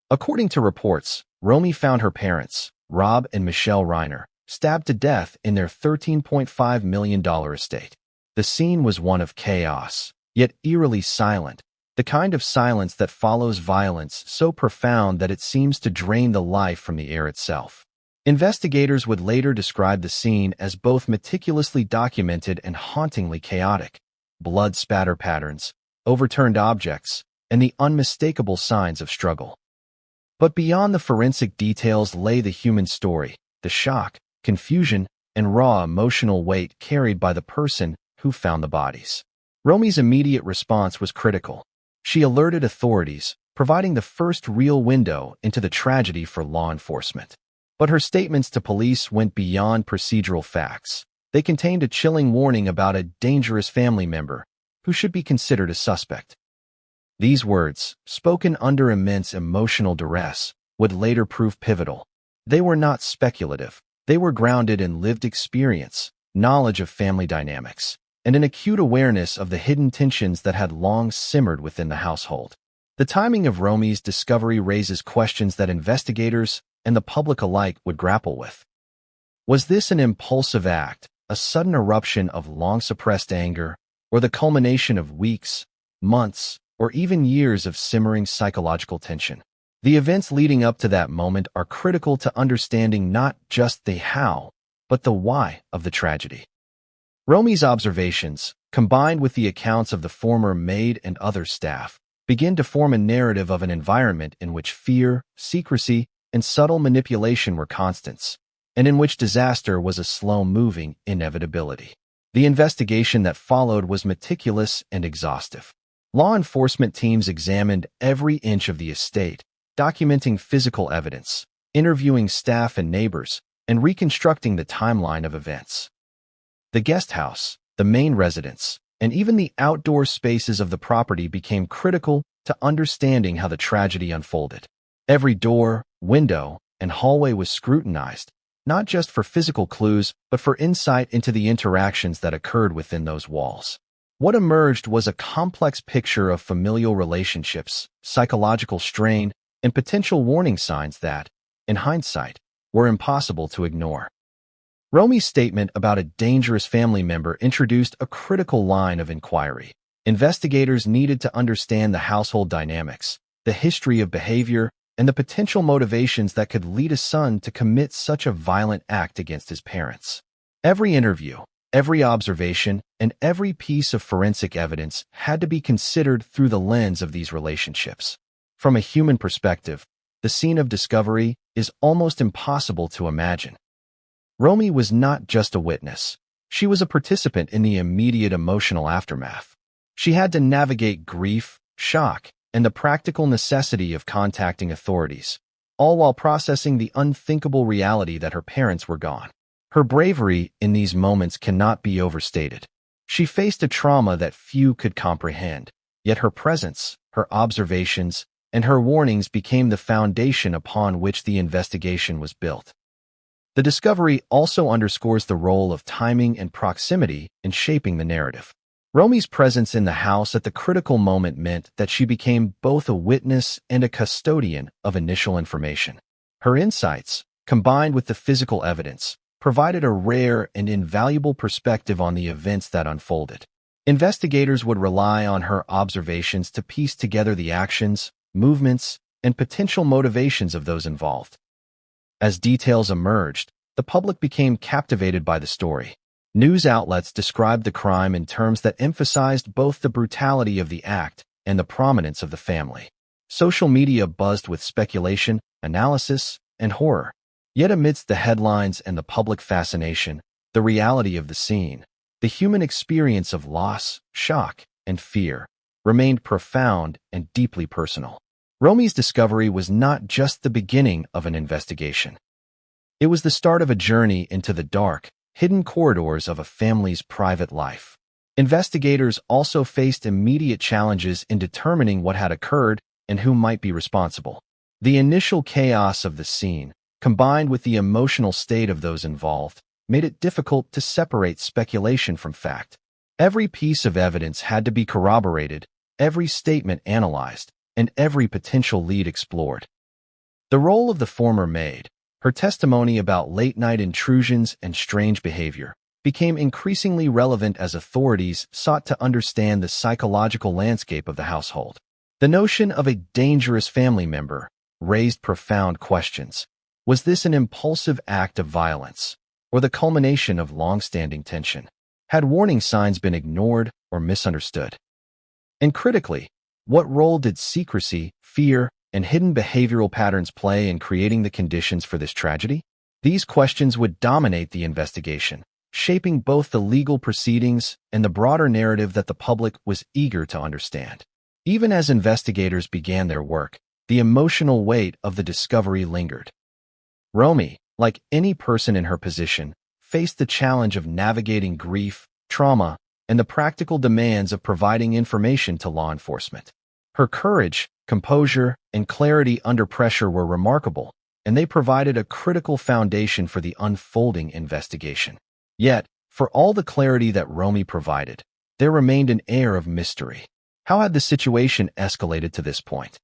According to reports, Romy found her parents, Rob and Michelle Reiner, stabbed to death in their $13.5 million estate. The scene was one of chaos, yet eerily silent, the kind of silence that follows violence so profound that it seems to drain the life from the air itself. Investigators would later describe the scene as both meticulously documented and hauntingly chaotic. Blood spatter patterns, overturned objects, and the unmistakable signs of struggle. But beyond the forensic details lay the human story, the shock, confusion, and raw emotional weight carried by the person who found the bodies. Romy's immediate response was critical. She alerted authorities, providing the first real window into the tragedy for law enforcement. But her statements to police went beyond procedural facts. They contained a chilling warning about a dangerous family member who should be considered a suspect. These words, spoken under immense emotional duress, would later prove pivotal. They were not speculative. They were grounded in lived experience, knowledge of family dynamics, and an acute awareness of the hidden tensions that had long simmered within the household. The timing of Romy's discovery raises questions that investigators and the public alike would grapple with. Was this an impulsive act, a sudden eruption of long-suppressed anger, or the culmination of weeks, months, or even years of simmering psychological tension? The events leading up to that moment are critical to understanding not just the how, but the why of the tragedy. Romy's observations, combined with the accounts of the former maid and other staff, begin to form a narrative of an environment in which fear, secrecy, and subtle manipulation were constants, and in which disaster was a slow-moving inevitability. The investigation that followed was meticulous and exhaustive. Law enforcement teams examined every inch of the estate, documenting physical evidence, interviewing staff and neighbors, and reconstructing the timeline of events. The guest house, the main residence, and even the outdoor spaces of the property became critical to understanding how the tragedy unfolded. Every door, window, and hallway was scrutinized, not just for physical clues, but for insight into the interactions that occurred within those walls. What emerged was a complex picture of familial relationships, psychological strain, and potential warning signs that, in hindsight, were impossible to ignore. Romy's statement about a dangerous family member introduced a critical line of inquiry. Investigators needed to understand the household dynamics, the history of behavior, and the potential motivations that could lead a son to commit such a violent act against his parents. Every interview, every observation, and every piece of forensic evidence had to be considered through the lens of these relationships. From a human perspective, the scene of discovery is almost impossible to imagine. Romy was not just a witness. She was a participant in the immediate emotional aftermath. She had to navigate grief, shock, and the practical necessity of contacting authorities, all while processing the unthinkable reality that her parents were gone. Her bravery in these moments cannot be overstated. She faced a trauma that few could comprehend, yet her presence, her observations, and her warnings became the foundation upon which the investigation was built. The discovery also underscores the role of timing and proximity in shaping the narrative. Romy's presence in the house at the critical moment meant that she became both a witness and a custodian of initial information. Her insights, combined with the physical evidence, provided a rare and invaluable perspective on the events that unfolded. Investigators would rely on her observations to piece together the actions, movements, and potential motivations of those involved. As details emerged, the public became captivated by the story. News outlets described the crime in terms that emphasized both the brutality of the act and the prominence of the family. Social media buzzed with speculation, analysis, and horror. Yet amidst the headlines and the public fascination, the reality of the scene, the human experience of loss, shock, and fear, remained profound and deeply personal. Romy's discovery was not just the beginning of an investigation. It was the start of a journey into the dark, hidden corridors of a family's private life. Investigators also faced immediate challenges in determining what had occurred and who might be responsible. The initial chaos of the scene, combined with the emotional state of those involved, made it difficult to separate speculation from fact. Every piece of evidence had to be corroborated, every statement analyzed, and every potential lead explored. The role of the former maid, her testimony about late-night intrusions and strange behavior, became increasingly relevant as authorities sought to understand the psychological landscape of the household. The notion of a dangerous family member raised profound questions. Was this an impulsive act of violence, or the culmination of long-standing tension? Had warning signs been ignored or misunderstood? And critically, what role did secrecy, fear, and hidden behavioral patterns play in creating the conditions for this tragedy? These questions would dominate the investigation, shaping both the legal proceedings and the broader narrative that the public was eager to understand. Even as investigators began their work, the emotional weight of the discovery lingered. Romy, like any person in her position, faced the challenge of navigating grief, trauma, and the practical demands of providing information to law enforcement. Her courage, composure, and clarity under pressure were remarkable, and they provided a critical foundation for the unfolding investigation. Yet, for all the clarity that Romy provided, there remained an air of mystery. How had the situation escalated to this point?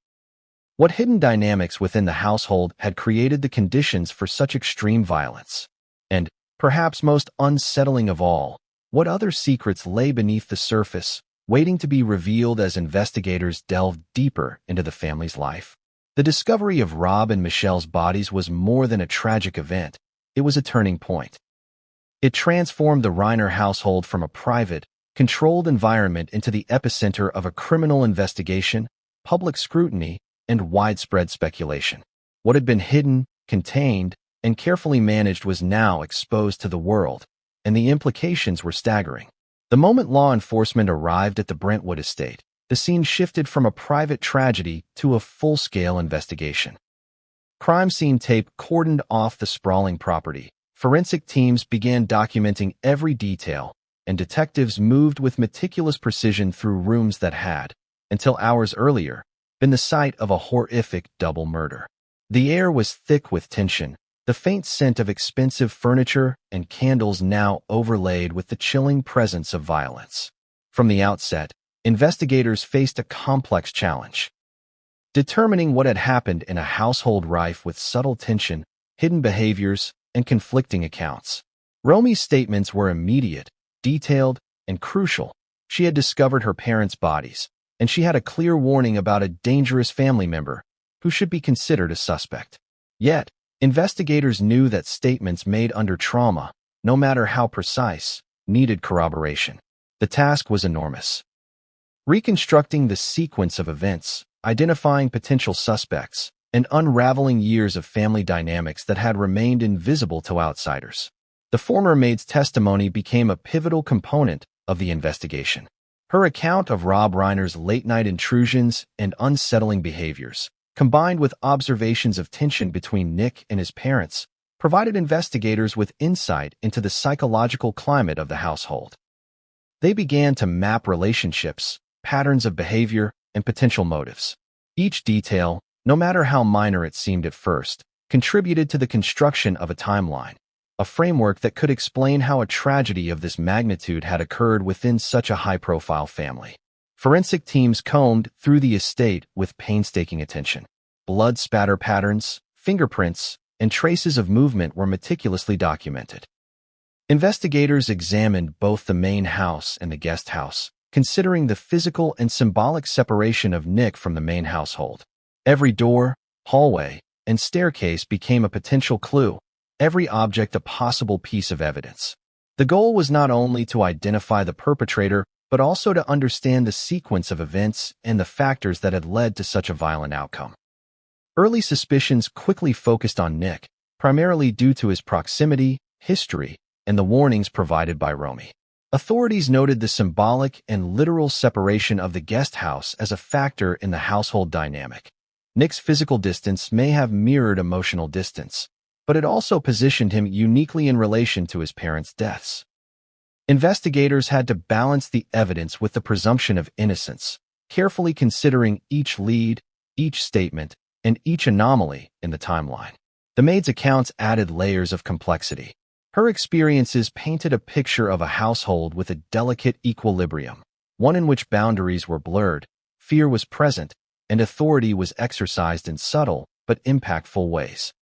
What hidden dynamics within the household had created the conditions for such extreme violence? And, perhaps most unsettling of all, what other secrets lay beneath the surface, waiting to be revealed as investigators delved deeper into the family's life? The discovery of Rob and Michelle's bodies was more than a tragic event. It was a turning point. It transformed the Reiner household from a private, controlled environment into the epicenter of a criminal investigation, public scrutiny, and widespread speculation. What had been hidden, contained, and carefully managed was now exposed to the world, and the implications were staggering. The moment law enforcement arrived at the Brentwood estate, the scene shifted from a private tragedy to a full-scale investigation. Crime scene tape cordoned off the sprawling property. Forensic teams began documenting every detail, and detectives moved with meticulous precision through rooms that had, until hours earlier, been the site of a horrific double murder. The air was thick with tension, the faint scent of expensive furniture and candles now overlaid with the chilling presence of violence. From the outset, investigators faced a complex challenge. Determining what had happened in a household rife with subtle tension, hidden behaviors, and conflicting accounts. Romy's statements were immediate, detailed, and crucial. She had discovered her parents' bodies, and she had a clear warning about a dangerous family member who should be considered a suspect. Yet, investigators knew that statements made under trauma, no matter how precise, needed corroboration. The task was enormous. Reconstructing the sequence of events, identifying potential suspects, and unraveling years of family dynamics that had remained invisible to outsiders. The former maid's testimony became a pivotal component of the investigation. Her account of Rob Reiner's late-night intrusions and unsettling behaviors, combined with observations of tension between Nick and his parents, provided investigators with insight into the psychological climate of the household. They began to map relationships, patterns of behavior, and potential motives. Each detail, no matter how minor it seemed at first, contributed to the construction of a timeline, a framework that could explain how a tragedy of this magnitude had occurred within such a high-profile family. Forensic teams combed through the estate with painstaking attention. Blood spatter patterns, fingerprints, and traces of movement were meticulously documented. Investigators examined both the main house and the guest house, considering the physical and symbolic separation of Nick from the main household. Every door, hallway, and staircase became a potential clue, every object a possible piece of evidence. The goal was not only to identify the perpetrator, but also to understand the sequence of events and the factors that had led to such a violent outcome. Early suspicions quickly focused on Nick, primarily due to his proximity, history, and the warnings provided by Romy. Authorities noted the symbolic and literal separation of the guest house as a factor in the household dynamic. Nick's physical distance may have mirrored emotional distance, but it also positioned him uniquely in relation to his parents' deaths. Investigators had to balance the evidence with the presumption of innocence, carefully considering each lead, each statement, and each anomaly in the timeline. The maid's accounts added layers of complexity. Her experiences painted a picture of a household with a delicate equilibrium, one in which boundaries were blurred, fear was present, and authority was exercised in subtle but impactful ways.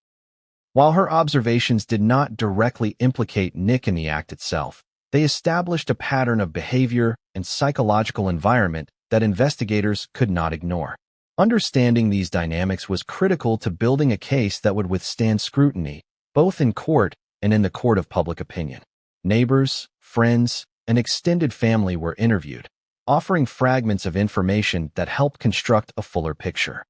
While her observations did not directly implicate Nick in the act itself, they established a pattern of behavior and psychological environment that investigators could not ignore. Understanding these dynamics was critical to building a case that would withstand scrutiny, both in court and in the court of public opinion. Neighbors, friends, and extended family were interviewed, offering fragments of information that helped construct a fuller picture.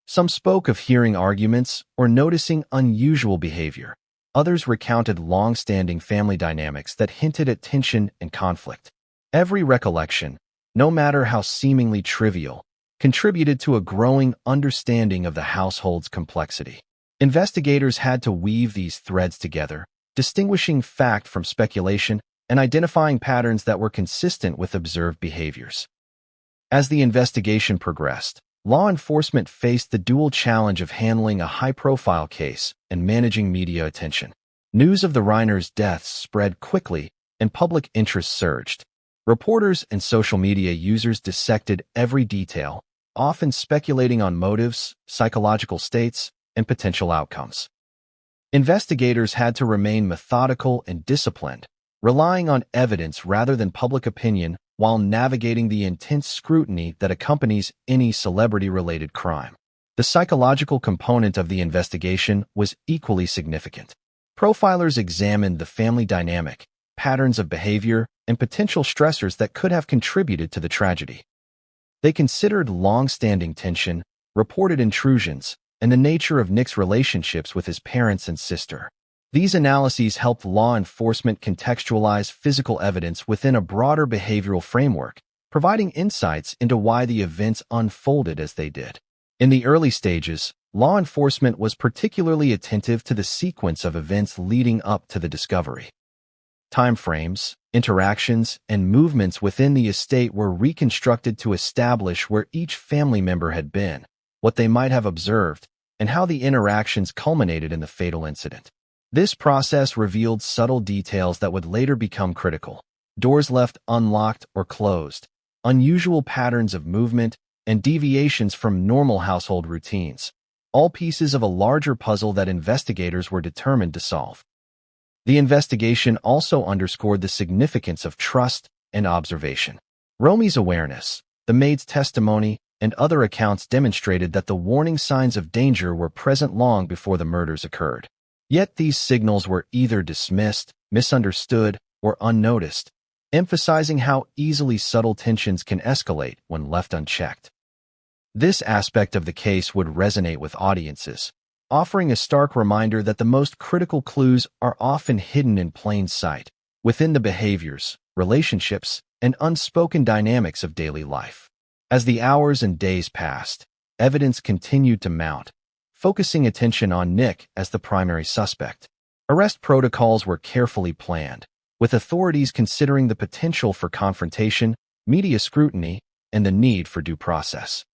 Some spoke of hearing arguments or noticing unusual behavior. Others recounted long-standing family dynamics that hinted at tension and conflict. Every recollection, no matter how seemingly trivial, contributed to a growing understanding of the household's complexity. Investigators had to weave these threads together, distinguishing fact from speculation and identifying patterns that were consistent with observed behaviors. As the investigation progressed, law enforcement faced the dual challenge of handling a high-profile case and managing media attention. News of the Reiners' deaths spread quickly, and public interest surged. Reporters and social media users dissected every detail, often speculating on motives, psychological states, and potential outcomes. Investigators had to remain methodical and disciplined, relying on evidence rather than public opinion while navigating the intense scrutiny that accompanies any celebrity-related crime. The psychological component of the investigation was equally significant. Profilers examined the family dynamic, patterns of behavior, and potential stressors that could have contributed to the tragedy. They considered long-standing tension, reported intrusions, and the nature of Nick's relationships with his parents and sister. These analyses helped law enforcement contextualize physical evidence within a broader behavioral framework, providing insights into why the events unfolded as they did. In the early stages, law enforcement was particularly attentive to the sequence of events leading up to the discovery. Timeframes, interactions, and movements within the estate were reconstructed to establish where each family member had been, what they might have observed, and how the interactions culminated in the fatal incident. This process revealed subtle details that would later become critical. Doors left unlocked or closed, unusual patterns of movement, and deviations from normal household routines, all pieces of a larger puzzle that investigators were determined to solve. The investigation also underscored the significance of trust and observation. Romy's awareness, the maid's testimony, and other accounts demonstrated that the warning signs of danger were present long before the murders occurred. Yet these signals were either dismissed, misunderstood, or unnoticed, emphasizing how easily subtle tensions can escalate when left unchecked. This aspect of the case would resonate with audiences, offering a stark reminder that the most critical clues are often hidden in plain sight, within the behaviors, relationships, and unspoken dynamics of daily life. As the hours and days passed, evidence continued to mount, focusing attention on Nick as the primary suspect. Arrest protocols were carefully planned, with authorities considering the potential for confrontation, media scrutiny, and the need for due process.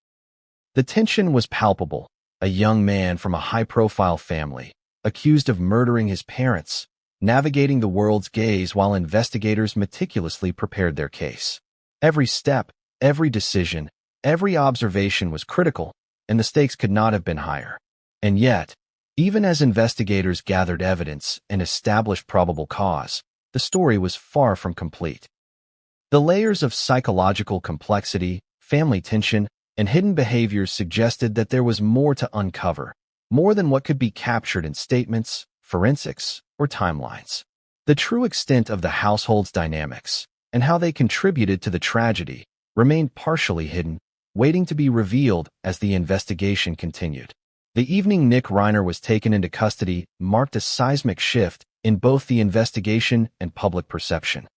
The tension was palpable. A young man from a high-profile family, accused of murdering his parents, navigating the world's gaze while investigators meticulously prepared their case. Every step, every decision, every observation was critical, and the stakes could not have been higher. And yet, even as investigators gathered evidence and established probable cause, the story was far from complete. The layers of psychological complexity, family tension, and hidden behaviors suggested that there was more to uncover, more than what could be captured in statements, forensics, or timelines. The true extent of the household's dynamics, and how they contributed to the tragedy, remained partially hidden, waiting to be revealed as the investigation continued. The evening Nick Reiner was taken into custody marked a seismic shift in both the investigation and public perception.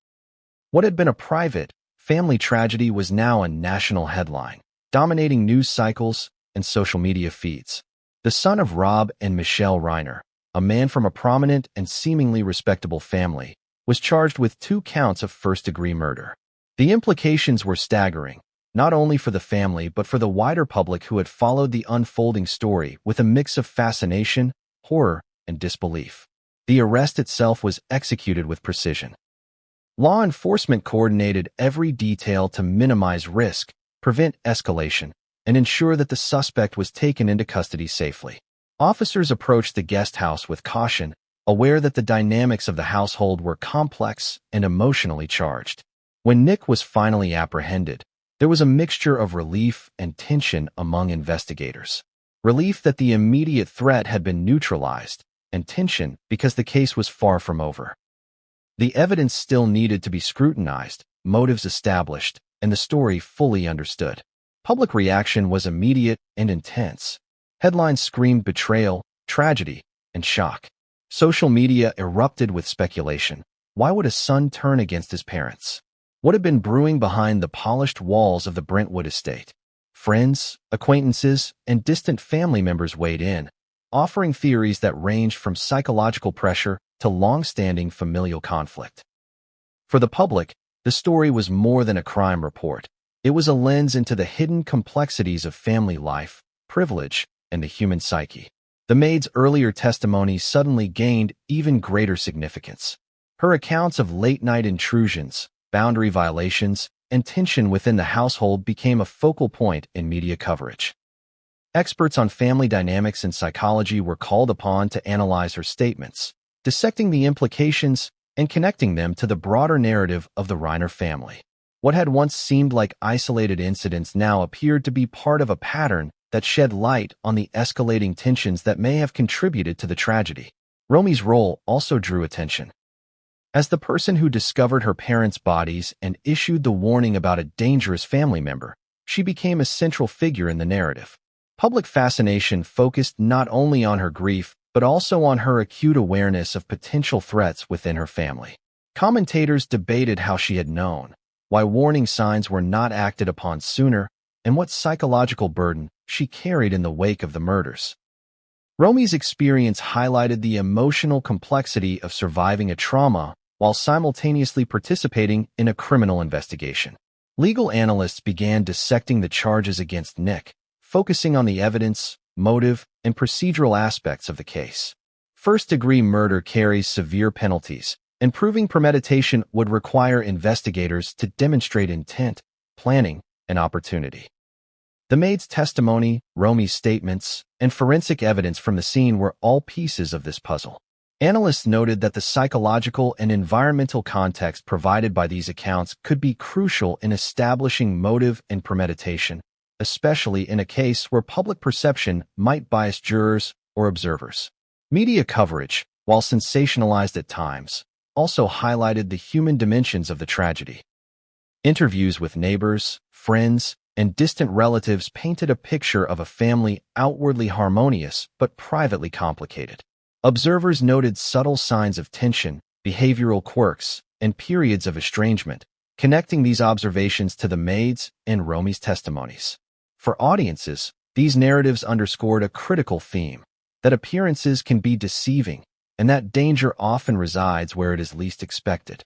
What had been a private, family tragedy was now a national headline, dominating news cycles and social media feeds. The son of Rob and Michelle Reiner, a man from a prominent and seemingly respectable family, was charged with 2 counts of first-degree murder. The implications were staggering, not only for the family but for the wider public who had followed the unfolding story with a mix of fascination, horror, and disbelief. The arrest itself was executed with precision. Law enforcement coordinated every detail to minimize risk, prevent escalation, and ensure that the suspect was taken into custody safely. Officers approached the guest house with caution, aware that the dynamics of the household were complex and emotionally charged. When Nick was finally apprehended, there was a mixture of relief and tension among investigators. Relief that the immediate threat had been neutralized, and tension because the case was far from over. The evidence still needed to be scrutinized, motives established, and the story fully understood. Public reaction was immediate and intense. Headlines screamed betrayal, tragedy, and shock. Social media erupted with speculation. Why would a son turn against his parents? What had been brewing behind the polished walls of the Brentwood estate? Friends, acquaintances, and distant family members weighed in, offering theories that ranged from psychological pressure to long-standing familial conflict. For the public, the story was more than a crime report. It was a lens into the hidden complexities of family life, privilege, and the human psyche. The maid's earlier testimony suddenly gained even greater significance. Her accounts of late-night intrusions, boundary violations, and tension within the household became a focal point in media coverage. Experts on family dynamics and psychology were called upon to analyze her statements, dissecting the implications and connecting them to the broader narrative of the Reiner family. What had once seemed like isolated incidents now appeared to be part of a pattern that shed light on the escalating tensions that may have contributed to the tragedy. Romy's role also drew attention. As the person who discovered her parents' bodies and issued the warning about a dangerous family member, she became a central figure in the narrative. Public fascination focused not only on her grief but also on her acute awareness of potential threats within her family. Commentators debated how she had known, why warning signs were not acted upon sooner, and what psychological burden she carried in the wake of the murders. Romy's experience highlighted the emotional complexity of surviving a trauma while simultaneously participating in a criminal investigation. Legal analysts began dissecting the charges against Nick, focusing on the evidence, motive, and procedural aspects of the case. First-degree murder carries severe penalties, and proving premeditation would require investigators to demonstrate intent, planning, and opportunity. The maid's testimony, Romy's statements, and forensic evidence from the scene were all pieces of this puzzle. Analysts noted that the psychological and environmental context provided by these accounts could be crucial in establishing motive and premeditation, especially in a case where public perception might bias jurors or observers. Media coverage, while sensationalized at times, also highlighted the human dimensions of the tragedy. Interviews with neighbors, friends, and distant relatives painted a picture of a family outwardly harmonious but privately complicated. Observers noted subtle signs of tension, behavioral quirks, and periods of estrangement, connecting these observations to the maid's and Romy's testimonies. For audiences, these narratives underscored a critical theme, that appearances can be deceiving, and that danger often resides where it is least expected.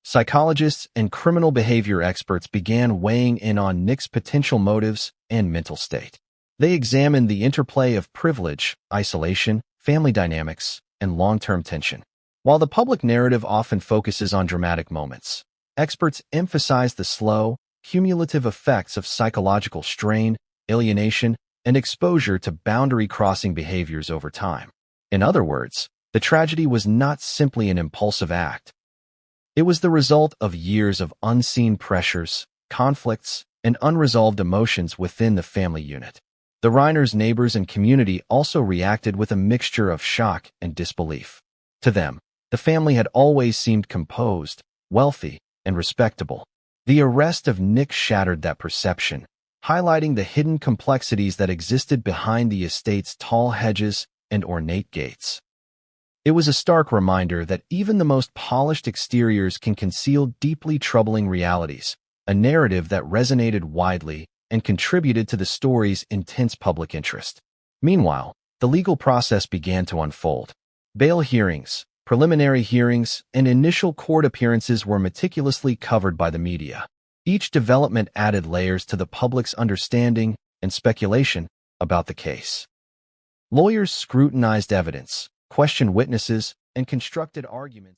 Psychologists and criminal behavior experts began weighing in on Nick's potential motives and mental state. They examined the interplay of privilege, isolation, family dynamics, and long-term tension. While the public narrative often focuses on dramatic moments, experts emphasize the slow, cumulative effects of psychological strain, alienation, and exposure to boundary-crossing behaviors over time. In other words, the tragedy was not simply an impulsive act. It was the result of years of unseen pressures, conflicts, and unresolved emotions within the family unit. The Reiners' neighbors and community also reacted with a mixture of shock and disbelief. To them, the family had always seemed composed, wealthy, and respectable. The arrest of Nick shattered that perception, highlighting the hidden complexities that existed behind the estate's tall hedges and ornate gates. It was a stark reminder that even the most polished exteriors can conceal deeply troubling realities, a narrative that resonated widely and contributed to the story's intense public interest. Meanwhile, the legal process began to unfold. Bail hearings, preliminary hearings, and initial court appearances were meticulously covered by the media. Each development added layers to the public's understanding and speculation about the case. Lawyers scrutinized evidence, questioned witnesses, and constructed arguments.